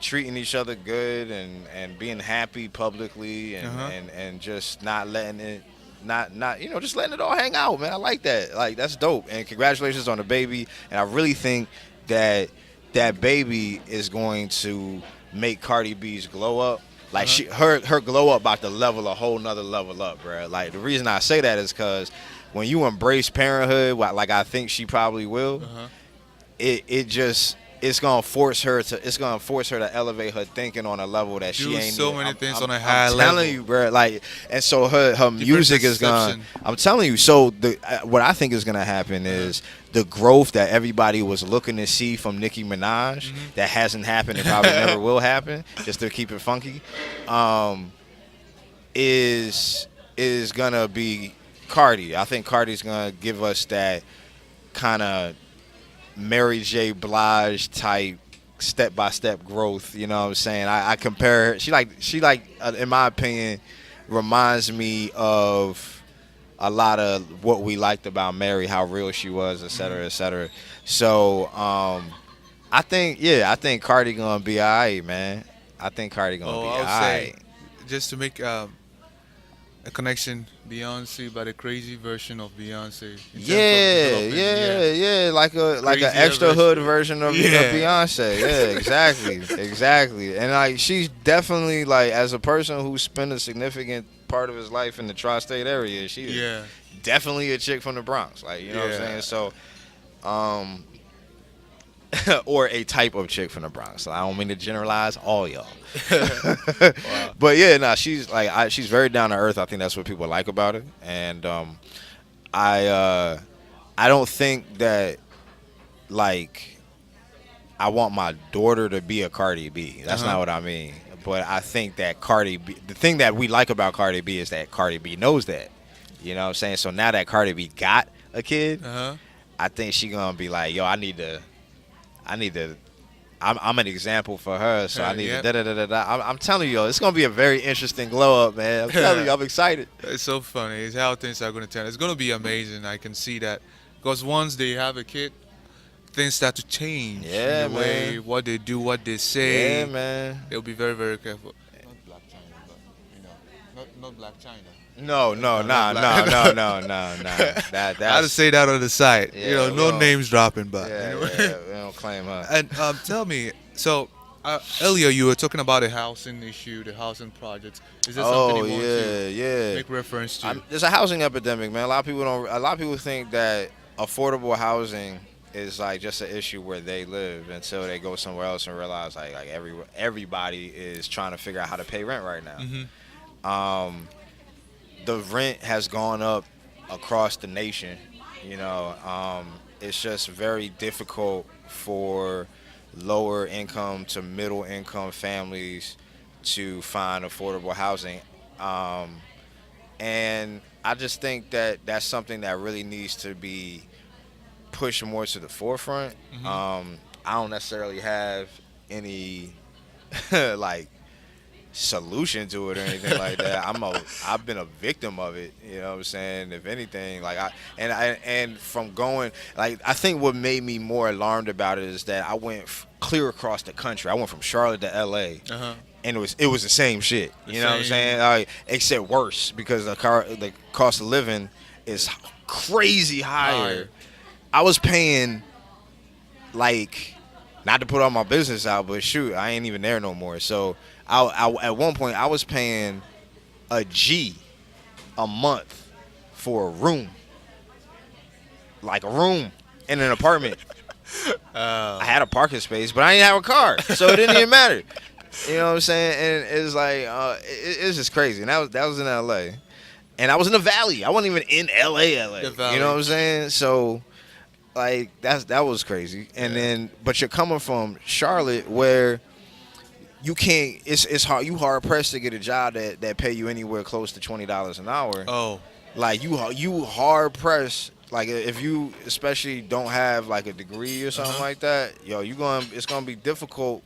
treating each other good and being happy publicly and just not letting it just letting it all hang out, man. I like that. Like, that's dope. And congratulations on the baby. And I really think that that baby is going to make Cardi B's glow up. Like, her glow up about to level a whole nother level up, bro. Like, the reason I say that is because when you embrace parenthood, like I think she probably will, it's gonna force her to elevate her thinking on a level that she ain't so many things on a high level. I'm telling you, bro. Like, and so her music is gonna. I'm telling you. So what I think is gonna happen is the growth that everybody was looking to see from Nicki Minaj that hasn't happened and probably never will happen, just to keep it funky, is gonna be Cardi. I think Cardi's gonna give us that kind of Mary J. Blige type step-by-step growth, you know what I'm saying? I compare her, she in my opinion reminds me of a lot of what we liked about Mary, how real she was, et cetera, et cetera. So I think Cardi gonna be alright, man. I think Cardi gonna be alright. Just to make a connection, Beyonce, but a crazy version of Beyonce. Yeah, like an extra hood version of Beyonce. Yeah, exactly. And like, she's definitely, like, as a person who spent a significant part of his life in the tri-state area, she is definitely a chick from the Bronx. Like, you know what I'm saying? So, or a type of chick from the Bronx. So I don't mean to generalize all y'all. Wow. But yeah, she's like, she's very down to earth. I think that's what people like about her. And I don't think that, like, I want my daughter to be a Cardi B. That's not what I mean. But I think that Cardi B, the thing that we like about Cardi B is that Cardi B knows that. You know what I'm saying? So now that Cardi B got a kid, I think she gonna be like, yo, I'm an example for her, so I need to da-da-da-da-da. I'm telling you, yo, it's going to be a very interesting glow up, man. I'm telling you, I'm excited. It's so funny. It's how things are going to turn. It's going to be amazing. I can see that. Because once they have a kid, things start to change. Yeah, in the way, what they do, what they say. Yeah, man. They'll be very, very careful. Not Black China, but, not Black China. No. I had to say that on the side. Yeah, no names dropping, but anyway. We don't claim her. And tell me, so earlier you were talking about the housing issue, the housing projects. Is there something you want to make reference to? There's a housing epidemic, man. A lot of people think that affordable housing is like just an issue where they live until they go somewhere else and realize like everybody is trying to figure out how to pay rent right now. The rent has gone up across the nation. You know, it's just very difficult for lower income to middle income families to find affordable housing. And I just think that that's something that really needs to be pushed more to the forefront. I don't necessarily have any like solution to it or anything like that. I've been a victim of it, you know what I'm saying? If anything, like and from going, like, I think what made me more alarmed about it is that I went clear across the country. I went from Charlotte to LA. and it was the same shit. You know what I'm saying? Like, except worse because the cost of living is crazy higher. I was paying, like, not to put all my business out, but shoot, I ain't even there no more. So I at one point I was paying a G a month for a room, like a room in an apartment. I had a parking space, but I didn't have a car, so it didn't even matter. You know what I'm saying? And it's like it's just crazy. And that was in LA, and I was in the Valley. I wasn't even in LA. You know what I'm saying? So like that was crazy. And then, but you're coming from Charlotte, where you can't. It's hard. You hard pressed to get a job that pay you anywhere close to $20 an hour. Oh, like you hard pressed. Like if you especially don't have like a degree or something like that, yo, it's gonna be difficult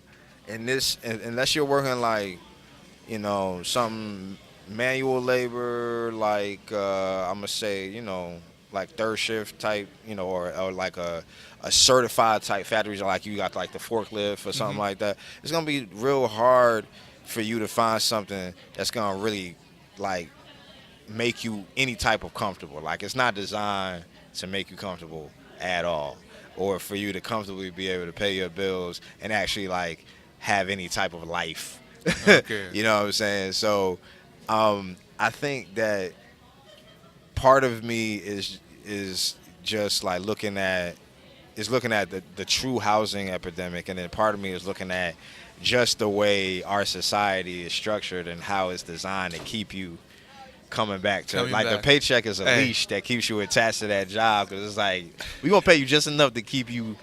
in this unless you're working like, you know, some manual labor, like I'm gonna say, you know, like third shift type, you know, or like a certified type factories, like you got like the forklift or something like that. It's gonna be real hard for you to find something that's gonna really like make you any type of comfortable. Like it's not designed to make you comfortable at all, or for you to comfortably be able to pay your bills and actually like have any type of life. okay. You know what I'm saying? So I think that part of me is just like looking at the true housing epidemic, and then part of me is looking at just the way our society is structured and how it's designed to keep you coming back. The paycheck is a leash that keeps you attached to that job, because it's like we gonna pay you just enough to keep you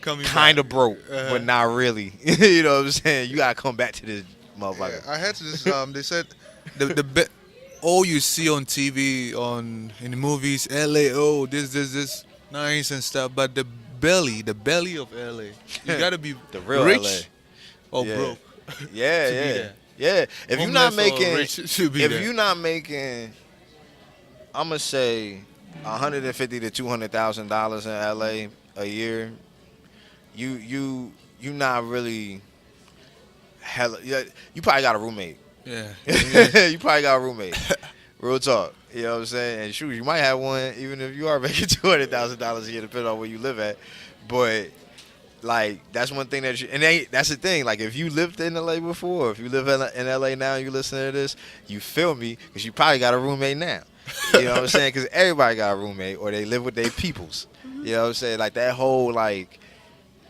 kind of broke, but not really. You know what I'm saying? You gotta come back to this motherfucker. I had this. They said all you see on TV, in the movies, LA, oh this nice and stuff, but the belly of LA, you gotta be the real rich LA. or broke. Yeah. If you're not making, I'm gonna say $150,000 to $200,000 in LA a year, you not really hella. You probably got a roommate. Yeah. You probably got a roommate. Real talk. You know what I'm saying? And shoot, you might have one even if you are making $200,000 a year, depending on where you live at. But like that's one thing that's the thing. Like if you lived in LA before, if you live in LA now, and you listen to this, you feel me, because you probably got a roommate now. You know what I'm saying? Because everybody got a roommate, or they live with their peoples. You know what I'm saying? Like that whole like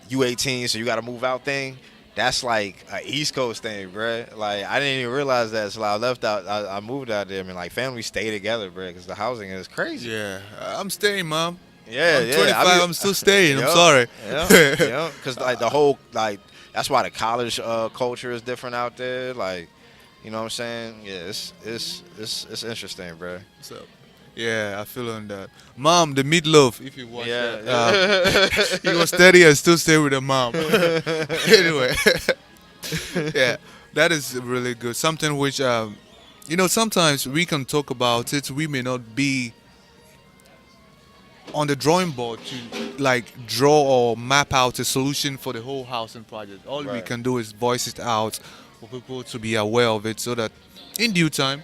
you 18, so you got to move out thing. That's like an East Coast thing, bruh. Like I didn't even realize that until I left out. I moved out there. I mean, like families stay together, bruh, because the housing is crazy. Yeah, I'm staying, Mom. Yeah, I'm 25. I'm still staying. I'm sorry. Yeah, because like the whole like that's why the college culture is different out there. Like, you know what I'm saying? Yeah, it's interesting, bro. So, yeah, I feel on that. Mom, the meatloaf. If you watch that, you go steady and still stay with the mom. Anyway, yeah, that is really good. Something which you know, sometimes we can talk about it. We may not be on the drawing board to like draw or map out a solution for the whole housing project. All we can do is voice it out for people to be aware of it, so that in due time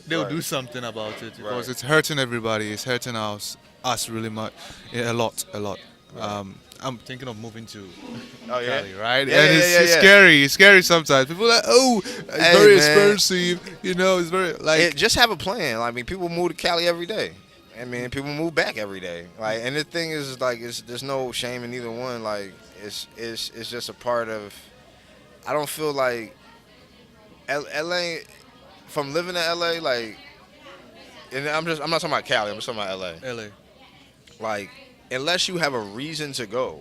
they'll do something about it, because it's hurting everybody. It's hurting us really much, a lot. I'm thinking of moving to Cali, right? Yeah, and it's scary. It's scary sometimes. People are like, oh, it's very expensive. You know, it's very like. Just have a plan. I mean, people move to Cali every day. I mean, people move back every day. Like, and the thing is, like, there's no shame in either one. Like, it's just a part of. I don't feel like LA. From living in LA, like, and I'm not talking about Cali. I'm just talking about LA. LA. Like, unless you have a reason to go,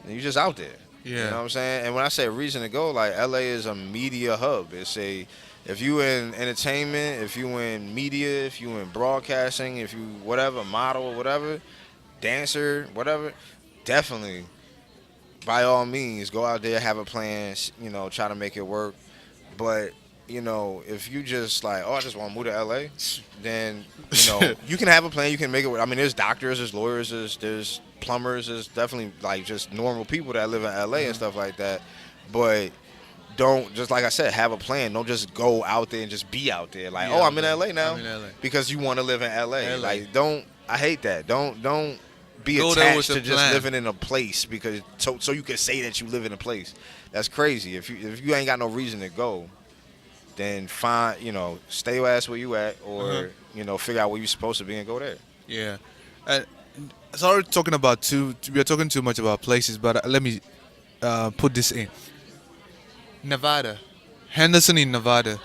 then you're just out there. Yeah. You know what I'm saying? And when I say reason to go, like, LA is a media hub. If you in entertainment, if you in media, if you in broadcasting, if you whatever, model, whatever, dancer, whatever, definitely, by all means, go out there, have a plan, you know, try to make it work. But, you know, if you just like, oh, I just want to move to LA, then, you know, you can have a plan, you can make it work. I mean, there's doctors, there's lawyers, there's plumbers, there's definitely like just normal people that live in LA and stuff like that. But don't, just like I said, have a plan. Don't just go out there and just be out there. Like, I'm in LA now. I'm in LA. Because you want to live in LA. LA. Like, I hate that. Don't be Go there attached with to a just plan. living in a place because so you can say that you live in a place. That's crazy. If you ain't got no reason to go, then stay your ass where you at, or figure out where you're supposed to be and go there. Yeah. Sorry, we're talking too much about places, but let me put this in. Nevada, Henderson in Nevada.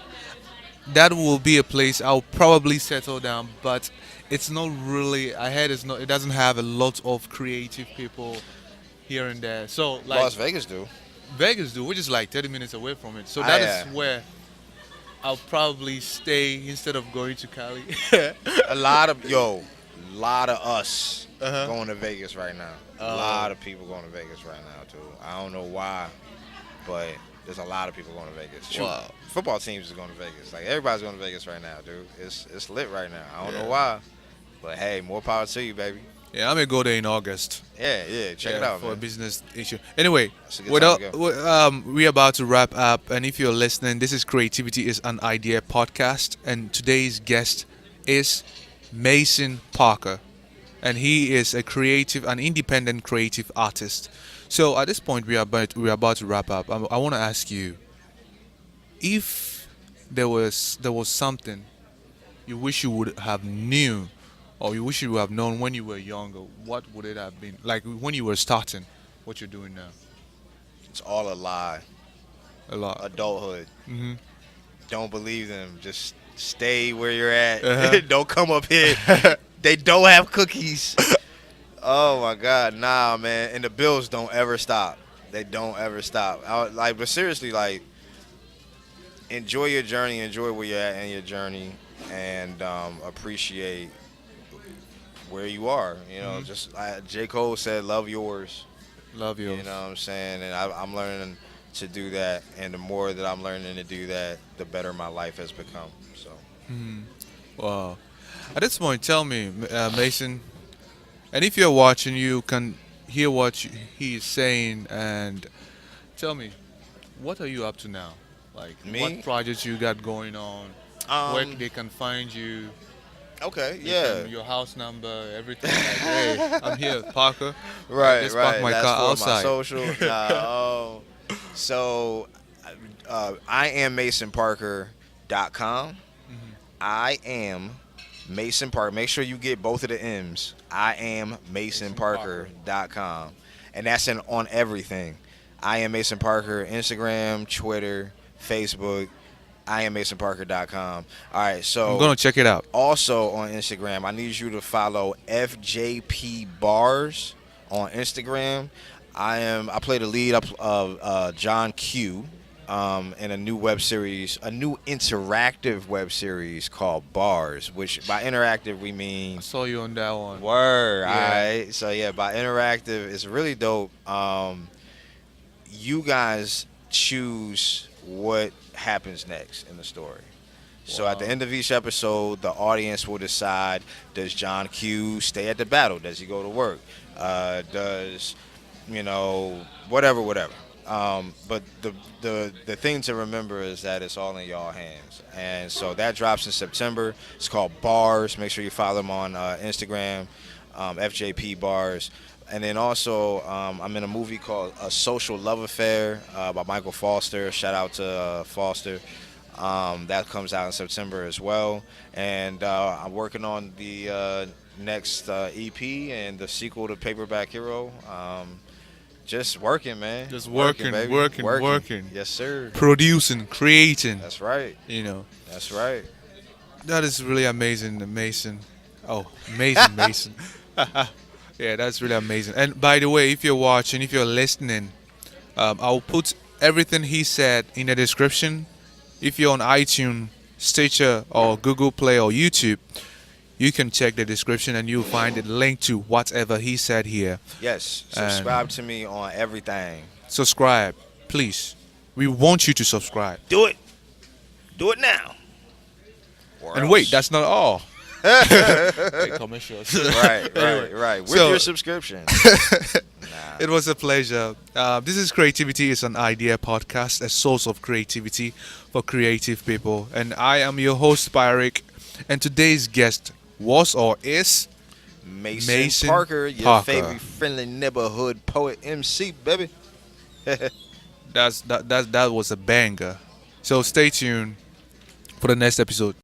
That will be a place I'll probably settle down, but it's not really. I heard it doesn't have a lot of creative people here and there. So like Las Vegas do. Vegas do, which is like 30 minutes away from it. So that is where I'll probably stay instead of going to Cali. A lot of us Uh-huh. going to Vegas right now. A lot of people going to Vegas right now too. I don't know why, but there's a lot of people going to Vegas. Shoot, Wow. football teams are going to Vegas. Like everybody's going to Vegas right now, dude. It's lit right now. I don't know why, but hey, more power to you, baby. Yeah, I may go there in August. Yeah, check it out, for man. a business issue. Anyway, It's a good time to go. we're about to wrap up, and if you're listening, this is Creativity is an Idea podcast, and today's guest is Mason Parker, and he is an independent creative artist. So at this point, we're about to wrap up. I want to ask you, if there was something you wish you would have knew, or you wish you would have known when you were younger, what would it have been? Like when you were starting, what you're doing now? It's all a lie. A lot. Adulthood. Mm-hmm. Don't believe them. Just stay where you're at. Uh-huh. Don't come up here. They don't have cookies. Oh my God, nah, man. And the bills don't ever stop. They don't ever stop. But seriously, like, enjoy your journey. Enjoy where you're at in your journey, and appreciate where you are. Just J. Cole said, "Love yours." Love you. You know what I'm saying? And I'm learning to do that. And the more that I'm learning to do that, the better my life has become. So. Wow. At this point, tell me, Mason, and if you're watching, you can hear what he's saying, and tell me, what are you up to now? Like, Me? what projects you got going on? Where they can find you? Okay, yeah. Your house number, everything. Like, hey, I'm here, Parker. Right, Just park my That's car for outside. my social. So, I am MasonParker.com. I am Mason Parker. Make sure you get both of the M's. I am MasonParker.com. And that's on everything. I am Mason Parker, Instagram, Twitter, Facebook. I am MasonParker.com. All right, so I'm going to check it out. Also on Instagram, I need you to follow FJP Bars on Instagram. I play the lead of John Q in a new web series, a new interactive web series called Bars, which by interactive we mean. I saw you on that one. Word. Yeah. All right. So yeah, by interactive, it's really dope. You guys choose what happens next in the story. So at the end of each episode, the audience will decide, does John Q stay at the battle? Does he go to work? Does, whatever. But the thing to remember is that it's all in y'all hands. And so that drops in September. It's called Bars. Make sure you follow them on Instagram, FJP Bars. And then also, I'm in a movie called A Social Love Affair by Michael Foster. Shout out to Foster. That comes out in September as well. And I'm working on the next EP and the sequel to Paperback Hero. Just working, man. Just working, baby. working. Yes, sir. Producing, creating. That's right. That's right. That is really amazing, Mason. Oh, amazing, Mason. Yeah, that's really amazing. And by the way, if you're watching, if you're listening, I'll put everything he said in the description. If you're on iTunes, Stitcher, or Google Play, or YouTube, you can check the description and you'll find it linked to whatever he said here. Yes. Subscribe to me on everything. Subscribe, please. We want you to subscribe. Do it. Do it now. And wait, that's not all. Commercials. Right. With your subscription. It was a pleasure. This is Creativity is an Idea podcast, a source of creativity for creative people. And I am your host, Pyeric. And today's guest was or is Mason, Parker, your favorite friendly neighborhood poet MC, baby. That was a banger. So stay tuned for the next episode.